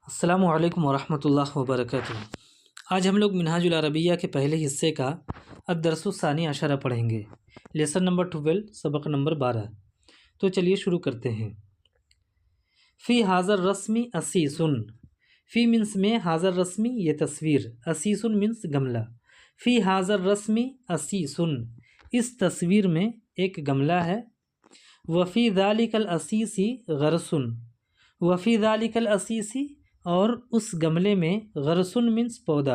السلام علیکم ورحمۃ اللہ وبرکاتہ۔ آج ہم لوگ منہاج العربیہ کے پہلے حصے کا الدرس الثانی عشرہ پڑھیں گے، لیسن نمبر 12، سبق نمبر 12۔ تو چلیے شروع کرتے ہیں۔ فی حاضر رسمی اسیسن، فی منس میں، حاضر رسمی یہ تصویر، اسیسن منس گملہ۔ فی حاضر رسمی اسیسن، اس تصویر میں ایک گملہ ہے۔ وفی ذالک الاسیسی غرسن، وفی ذالک الاسیسی، اور اس گملے میں، غرسن منس پودا،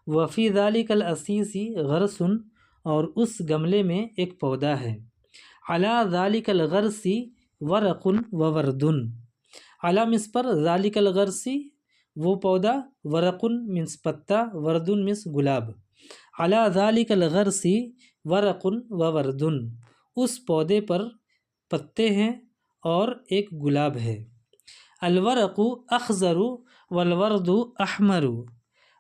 وفی ذالک الاسیسی غرسن، اور اس گملے میں ایک پودا ہے۔ علی ذالک الغرسی ورقن ووردن، علی منس پر، ذالک الغرسی وہ پودا، ورقن منس پتا، وردن منس گلاب۔ علی ذالک الغرسی ورقن ووردن، اس پودے پر پتے ہیں اور ایک گلاب ہے۔ الورق اخضر والورد احمر،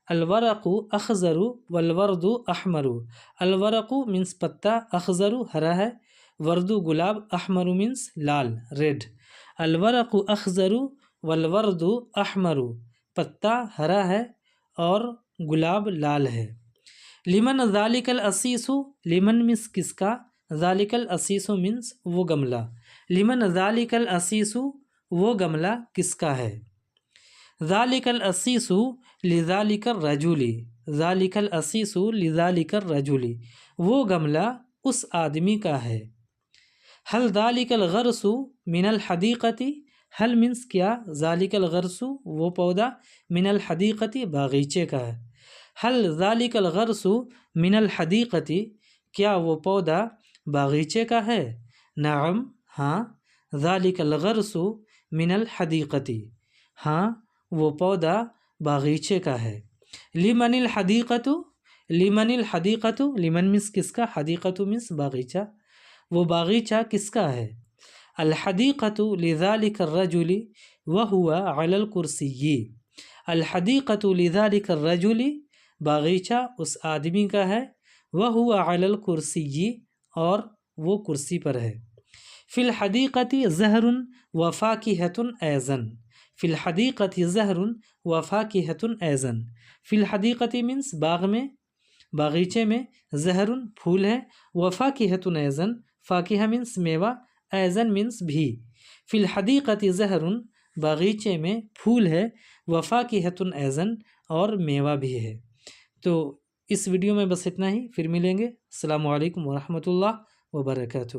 الورق اخضر والورد احمر، الورق منس پتا، اخضر ہرا ہے، ورد گلاب، احمر منس لال ریڈ۔ الورق اخضر والورد احمر، پتا ہرا ہے اور گلاب لال ہے۔ لمن ذالک الاسیس، لمن منس کس کا، ذالک الاسیس منس وہ گملہ، لمن ذالک الاسیس وہ گملہ کس کا ہے۔ ذالک الاسیس لذالک الرجل، ذالک الاسیس لذالک الرجل، وہ گملہ اس آدمی کا ہے۔ هل ذالک الغرس من الحدیقۃ، هل منس کیا، ذالک الغرس وہ پودا، من الحدیقۃ باغیچے کا ہے۔ هل ذالک الغرس من الحدیقۃ، کیا وہ پودا باغیچے کا ہے۔ نعم ہاں، ذالک الغرس من الحدیقۃ، ہاں وہ پودا باغیچے کا ہے۔ لمن الحدیقۃ، لمن الحدیقۃ، لمن منس کس کا، حدیقۃ منس باغیچہ، وہ باغیچہ کس کا ہے۔ الحدیقۃ لذالک الرجل وہو علی الکرسی، الحدیقۃ لذالک الرجل، باغیچہ اس آدمی کا ہے، وہو علی الکرسی، اور وہ کرسی پر ہے۔ فی الحدیقۃ زہر وفاکہۃ ایضا، فی الحدیقۃ زہر وفاکہۃ ایضا، فی الحدیقۃ منس باغ میں، باغیچے میں، زہر پھول ہے، وفاکہۃ ایضا فاکہہ منس میوہ، ایضا منس بھی۔ فی الحدیقۃ زہر باغیچے میں پھول ہے، وفاکہۃ ایضا اور میوہ بھی ہے۔ تو اس ویڈیو میں بس اتنا ہی، پھر ملیں گے۔ السلام علیکم ورحمۃ اللہ وبرکاتہ۔